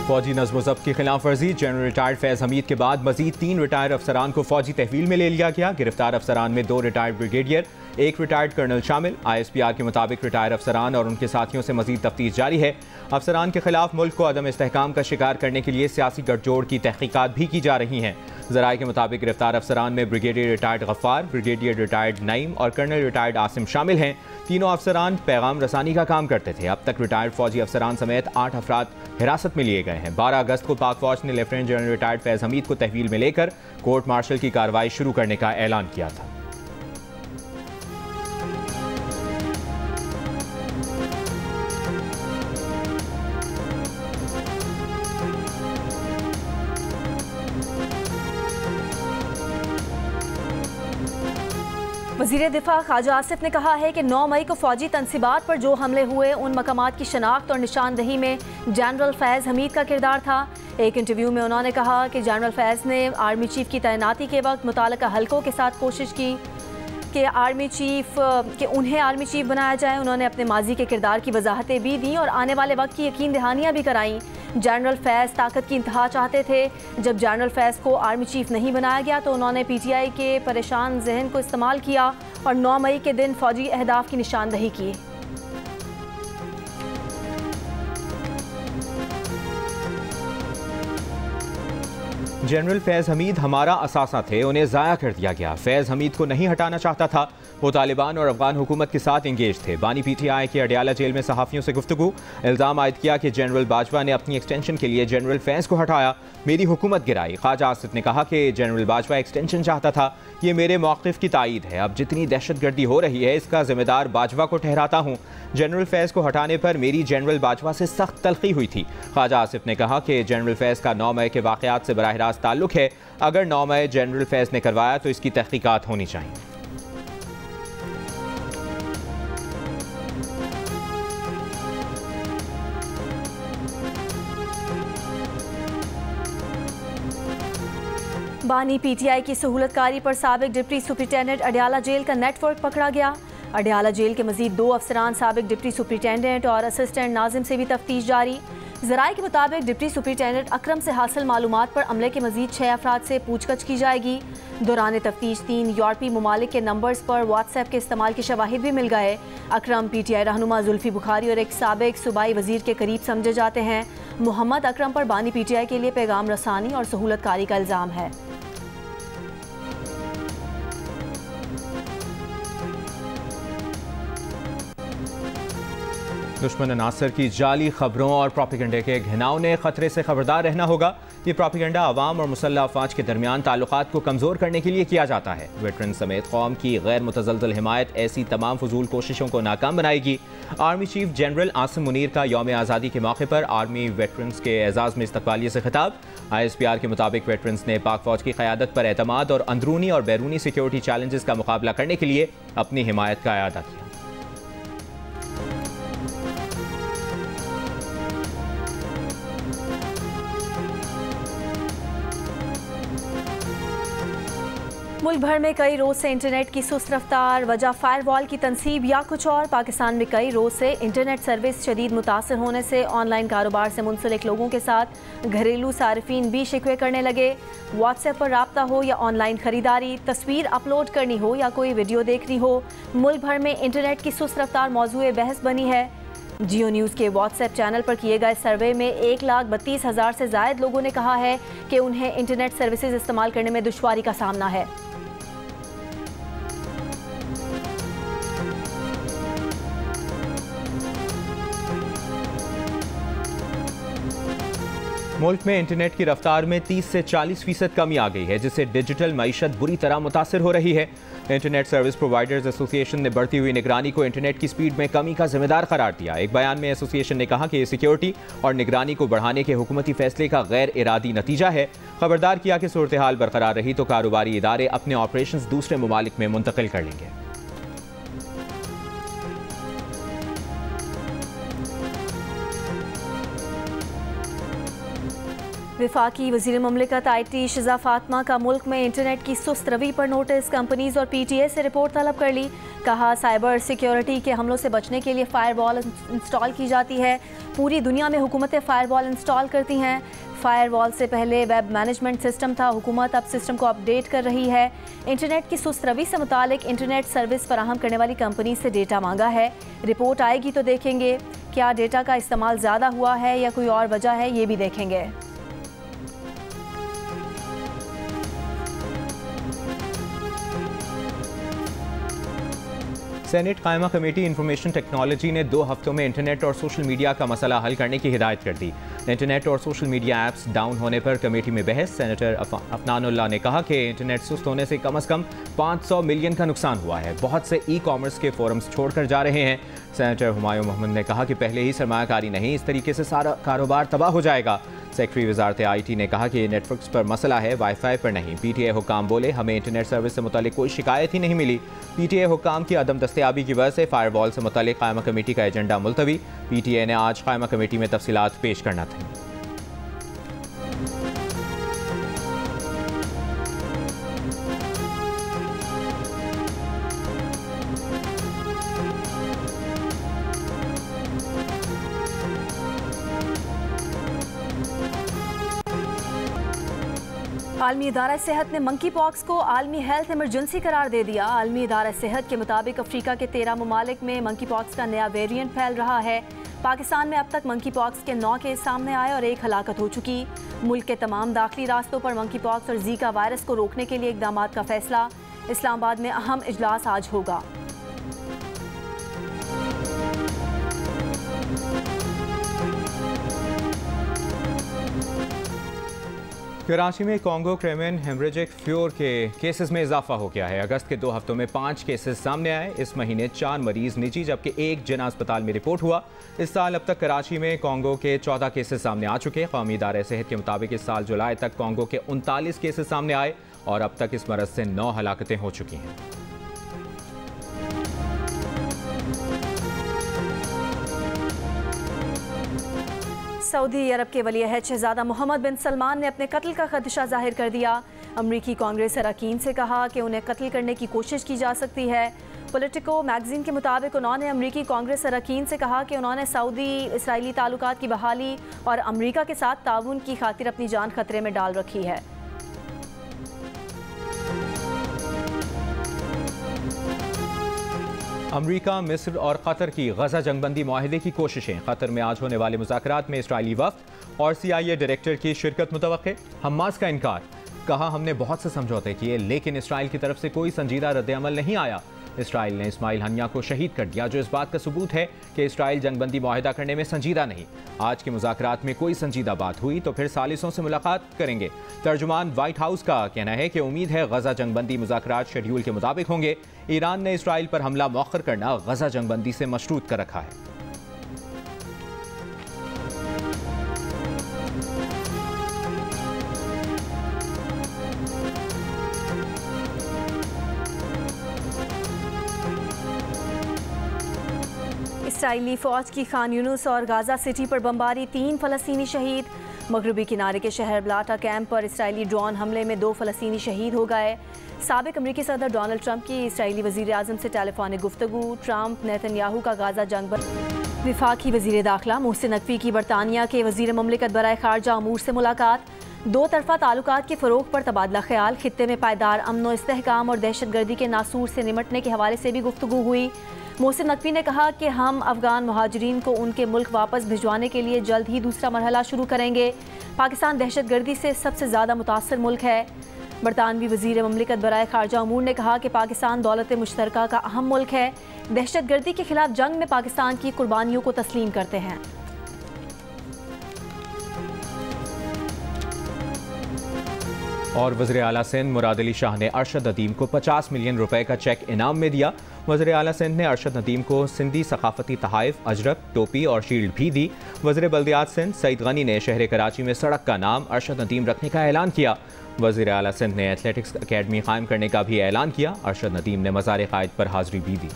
फौजी नज़्म ज़ब्त की खिलाफ वर्जी, जनरल रिटायर्ड फैज़ हमीद के बाद मजीद 3 रिटायर्ड अफसरान को फौजी तहवील में ले लिया गया। गिरफ्तार अफसरान में 2 रिटायर्ड ब्रिगेडियर, 1 रिटायर्ड कर्नल शामिल। ISPR के मुताबिक रिटायर्ड अफसरान और उनके साथियों से मजीद तफ्तीश जारी है। अफसरान के खिलाफ मुल्क को अदम इस्तेहकाम का शिकार करने के लिए सियासी गठजोड़ की तहकीकात भी की जा रही हैं। ज़राए के मुताबिक गिरफ्तार अफसरान में brigadier retired Ghaffar, brigadier retired Naeem और कर्नल रिटायर्ड आसिम शामिल हैं। तीनों अफसरान पैगाम रसानी का काम करते थे। अब तक रिटायर्ड फौजी अफसरान समेत 8 अफराद हिरासत में लिए गए हैं। 12 अगस्त को पाक फौज ने लेफ्टिनेंट जनरल रिटायर्ड फैज़ हमीद को तहवील में लेकर कोर्ट मार्शल की कार्रवाई शुरू करने का ऐलान किया था। वज़ीर दिफा ख्वाजा आसिफ ने कहा है कि 9 मई को फौजी तनसीबात पर जो हमले हुए उन मकामात की शनाख्त और निशानदही में जनरल फैज़ हमीद का किरदार था। एक इंटरव्यू में उन्होंने कहा कि जनरल फैज़ ने आर्मी चीफ की तैनाती के वक्त मुताल्लिका हलकों के साथ कोशिश की कि उन्हें आर्मी चीफ बनाया जाए। उन्होंने अपने माजी के किरदार की वजाहतें भी दी और आने वाले वक्त की यकीन दहानियाँ भी कराईं। जनरल फैज़ ताकत की इंतहा चाहते थे। जब जनरल फैज़ को आर्मी चीफ नहीं बनाया गया तो उन्होंने PTI के परेशान जहन को इस्तेमाल किया और 9 मई के दिन फौजी अहदाफ की निशानदही की। जनरल फैज़ हमीद हमारा असासा थे, उन्हें ज़ाया कर दिया गया। फैज़ हमीद को नहीं हटाना चाहता था। वो तालिबान और अफगान हुकूमत के साथ इंगेज थे। बानी PTI के अडियाला जेल में सहाफ़ियों से गुफ्तगू, इल्ज़ाम आयद किया कि जनरल बाजवा ने अपनी एक्सटेंशन के लिए जनरल फैज़ को हटाया, मेरी हुकूमत गिराई। ख्वाजा आसिफ ने कहा कि जनरल बाजवा एक्सटेंशन चाहता था, ये मेरे मौक़िफ़ की तायीद है। अब जितनी दहशतगर्दी हो रही है इसका जिम्मेदार बाजवा को ठहराता हूँ। जनरल फैज़ को हटाने पर मेरी जनरल बाजवा से सख्त तलखी हुई थी। ख्वाजा आसिफ ने कहा कि जनरल फैज़ का 9 मई के वाक़यात से बराह रास्त ताल्लुक़ है। अगर 9 मई जनरल फैज़ ने करवाया तो इसकी तहक़ीक़ात होनी चाहिए। बानी PTI की सहूलतकारी पर साबिक डिप्टी सुपरिटेंडेंट अडियाला जेल का नेटवर्क पकड़ा गया। अडियाला जेल के मजीद 2 अफसरान साबिक डिप्टी सुपरिटेंडेंट और असिस्टेंट नाजिम से भी तफ्तीश जारी। ज़राए के मुताबिक डिप्टी सुपरिटेंडेंट अकरम से हासिल मालूमात पर अमले के मजीद 6 अफराद से पूछगछ की जाएगी। दौरान तफ्तीश 3 यूरोपीय ममालिक के नंबर्स पर व्हाट्सएप के इस्तेमाल के शवाहिद भी मिल गए। अकरम PTI रहनुमा जुल्फी बुखारी और एक साबिक सूबाई वजीर के करीब समझे जाते हैं। मोहम्मद अकरम पर बानी PTI के लिए पैगाम रसानी और सहूलतकारी का इल्ज़ाम है। दुश्मन अनासर की जाली खबरों और प्रोपेगेंडे के घिनौने खतरे से खबरदार रहना होगा। ये प्रोपेगेंडा अवाम और मुसल्लह अफवाज के दरमियान ताल्लुकात को कमज़ोर करने के लिए किया जाता है। वेटरन समेत कौम की गैर मुतज़लज़ल हिमायत ऐसी तमाम फजूल कोशिशों को नाकाम बनाएगी। Army chief general Asim Munir का यौम आज़ादी के मौके पर आर्मी वेटरन्स के एजाज़ में इस्तकबालिये से खिताब। ISPR के मुताबिक वेटरन्स ने पाक फौज की क़यादत पर एतमाद और अंदरूनी और बैरूनी सिक्योरिटी चैलेंजेस का मुकाबला करने के लिए अपनी हिमायत का अयादा किया। मुल्क भर में कई रोज से इंटरनेट की सुस्त रफ्तार, वजह फायरवॉल की तनसीब या कुछ और। पाकिस्तान में कई रोज से इंटरनेट सर्विस शदीद मुतासर होने से ऑनलाइन कारोबार से मुंसलिक लोगों के साथ घरेलू सारिफीन भी शिकवे करने लगे। व्हाट्सएप पर राब्ता हो या ऑनलाइन खरीदारी, तस्वीर अपलोड करनी हो या कोई वीडियो देखनी हो, मुल्क भर में इंटरनेट की सुस्त रफ्तार मौजूए बहस बनी है। जियो न्यूज़ के व्हाट्सएप चैनल पर किए गए सर्वे में 1,32,000 से ज़ायद लोगों ने कहा है कि उन्हें इंटरनेट सर्विसेज इस्तेमाल करने में दुश्वारी का सामना है। मुल्क में इंटरनेट की रफ्तार में 30 से 40% कमी आ गई है, जिससे डिजिटल मईशत बुरी तरह मुतासर हो रही है। इंटरनेट सर्विस प्रोवाइडर्स एसोसिएशन ने बढ़ती हुई निगरानी को इंटरनेट की स्पीड में कमी का जिम्मेदार करार दिया। एक बयान में एसोसिएशन ने कहा कि ये सिक्योरिटी और निगरानी को बढ़ाने के हुकूमती फैसले का गैर इरादी नतीजा है। खबरदार किया कि सूरत हाल बरकरार रही तो कारोबारी इदारे अपने ऑपरेशंस दूसरे ममालिक में मुंतकिल कर लेंगे। वफाकी वज़ीर ममलिकत IT शिज़ा फातिमा का मुल्क में इंटरनेट की सुस्त रवी पर नोटिस। कंपनीज और PTA से रिपोर्ट तलब कर ली। कहा साइबर सिक्योरिटी के हमलों से बचने के लिए फायरवॉल इंस्टॉल की जाती है। पूरी दुनिया में हुकूमतें फायरवॉल इंस्टॉल करती हैं। फायरवॉल से पहले वेब मैनेजमेंट सिस्टम था, हुकूमत अब सिस्टम को अपडेट कर रही है। इंटरनेट की सुस्त रवि से मुतालिक इंटरनेट सर्विस फराहम करने वाली कंपनी से डेटा मांगा है। रिपोर्ट आएगी तो देखेंगे क्या डेटा का इस्तेमाल ज़्यादा हुआ है या कोई और वजह है, ये भी देखेंगे। सेनेट कायमा कमेटी इंफॉर्मेशन टेक्नोलॉजी ने 2 हफ्तों में इंटरनेट और सोशल मीडिया का मसला हल करने की हिदायत कर दी। इंटरनेट और सोशल मीडिया ऐप्स डाउन होने पर कमेटी में बहस। सेनेटर अफनानुल्लाह ने कहा कि इंटरनेट सुस्त होने से कम 500 मिलियन का नुकसान हुआ है। बहुत से ई-कॉमर्स के फोरम्स छोड़कर जा रहे हैं। सेनेटर हुमायूं मोहम्मद ने कहा कि पहले ही सरमायाकारी नहीं, इस तरीके से सारा कारोबार तबाह हो जाएगा। सेक्रेटरी वजारत IT ने कहा कि ये नेटवर्क्स पर मसला है, वाईफाई पर नहीं। PTA हुक्काम बोले हमें इंटरनेट सर्विस से मुतालिक कोई शिकायत ही नहीं मिली। PTA हुक्काम की अदम दस्तयाबी की वजह से फायरवॉल से मुतालिक कायमा कमेटी का एजेंडा मुलतवी। PTA ने आज कायमा कमेटी में तफसीलात पेश करना था। आलमी इदारा सेहत ने मंकी पॉक्स को आलमी हेल्थ इमरजेंसी करार दे दिया। आलमी इदारा सेहत के मुताबिक अफ्रीका के 13 ममालिक में मंकी पॉक्स का नया वेरिएंट फैल रहा है। पाकिस्तान में अब तक मंकी पॉक्स के 9 केस सामने आए और 1 हलाकत हो चुकी। मुल्क के तमाम दाखिली रास्तों पर मंकी पॉक्स और जीका वायरस को रोकने के लिए इकदाम का फैसला। इस्लामाबाद में अहम इजलास आज होगा। कराची में कॉन्गो क्रेमेन हेमरेजिक फ्योर के केसेस में इजाफा हो गया है। अगस्त के 2 हफ्तों में 5 केसेस सामने आए। इस महीने 4 मरीज निजी जबकि 1 जिना अस्पताल में रिपोर्ट हुआ। इस साल अब तक कराची में कॉन्गो के 14 केसेस सामने आ चुके। कौमी इदारे सेहत के मुताबिक इस साल जुलाई तक कॉन्गो के 39 केसेस सामने आए और अब तक इस मरज से 9 हलाकतें हो चुकी हैं। सऊदी अरब के वली अहद शहजादा मोहम्मद बिन सलमान ने अपने कत्ल का खदशा जाहिर कर दिया। अमरीकी कांग्रेस अरकान से कहा कि उन्हें कत्ल करने की कोशिश की जा सकती है। पॉलिटिको मैगजीन के मुताबिक उन्होंने अमरीकी कांग्रेस अरकान से कहा कि उन्होंने सऊदी इसराइली ताल्लुकात की बहाली और अमरीका के साथ ताउन की खातिर अपनी जान खतरे में डाल रखी है। अमरीका, मिस्र और कतर की गजा जंगबंदी मुआहदे की कोशिशें। कतर में आज होने वाले मुज़ाकरात में इसराइली वफ्द और CIA डायरेक्टर की शिरकत मुतवक्के। हमास का इनकार, कहा हमने बहुत से समझौते किए लेकिन इसराइल की तरफ से कोई संजीदा रद्द-ए-अमल नहीं आया। इसराइल ने इस्माइल हनिया को शहीद कर दिया, जो इस बात का सबूत है कि इसराइल जंगबंदी मुआहदा करने में संजीदा नहीं। आज के मुज़ाकरात में कोई संजीदा बात हुई तो फिर सालिसों से मुलाकात करेंगे। तर्जुमान व्हाइट हाउस का कहना है कि उम्मीद है गजा जंगबंदी मुज़ाकरात शेड्यूल के मुताबिक होंगे। ईरान ने इसराइल पर हमला मौखर करना गजा जंगबंदी से मशरूत कर रखा है। इसराइली फौज की खान यूनुस और गाजा सिटी पर बमबारी, 3 फ़लस्तीनी शहीद। मगरबी किनारे के शहर ब्लाटा कैंप पर इसराइली ड्रोन हमले में 2 फ़लस्तीनी शहीद हो गए। साबिक अमरीकी सदर डोनाल्ड ट्रंप की इसराइली वज़ीर आज़म से टेलीफोनिक गुफ्तगू। ट्रंप नेतन्याहू का गाजा जंग पर। विफाकी वज़ीर दाखिला मोहसिन नकवी की बरतानिया के वज़ीर ममलिकत बराए खारजा अमूर से मुलाकात। 2 तरफ़ा ताल्लुकात के फ़रोग़ पर तबादला ख्याल। खित्ते में पायदार अमन व इस्तेहकाम और दहशतगर्दी के नासूर से निमटने के हवाले से भी गुफ्तगू हुई। मोहसिन नकवी ने कहा कि हम अफ़गान मुहाजिरीन को उनके मुल्क वापस भिजवाने के लिए जल्द ही दूसरा मरहला शुरू करेंगे। पाकिस्तान दहशतगर्दी से सबसे ज़्यादा मुतासर मुल्क है। बरतानवी वज़ीर ममलिकत बराए खारजा अमूर ने कहा कि पाकिस्तान दौलत मुश्तरका का अहम मुल्क है। दहशतगर्दी के खिलाफ जंग में पाकिस्तान की कुर्बानियों को तस्लीम करते हैं। और वज़ीर आला सिंध मुराद अली शाह ने अरशद नदीम को 50 मिलियन रुपए का चेक इनाम में दिया। वज़ीर आला सिंध ने अरशद नदीम को सिंधी सकाफती तहाइफ, अजरक, टोपी और शील्ड भी दी। वज़ीर बल्दियात सिंध सईद गनी ने शहर कराची में सड़क का नाम अरशद नदीम रखने का ऐलान किया। वज़ीर आला सिंध ने एथलेटिक्स अकेडमी कायम करने का भी ऐलान किया। अरशद नदीम ने मज़ार क़ायद पर हाज़िरी भी दी।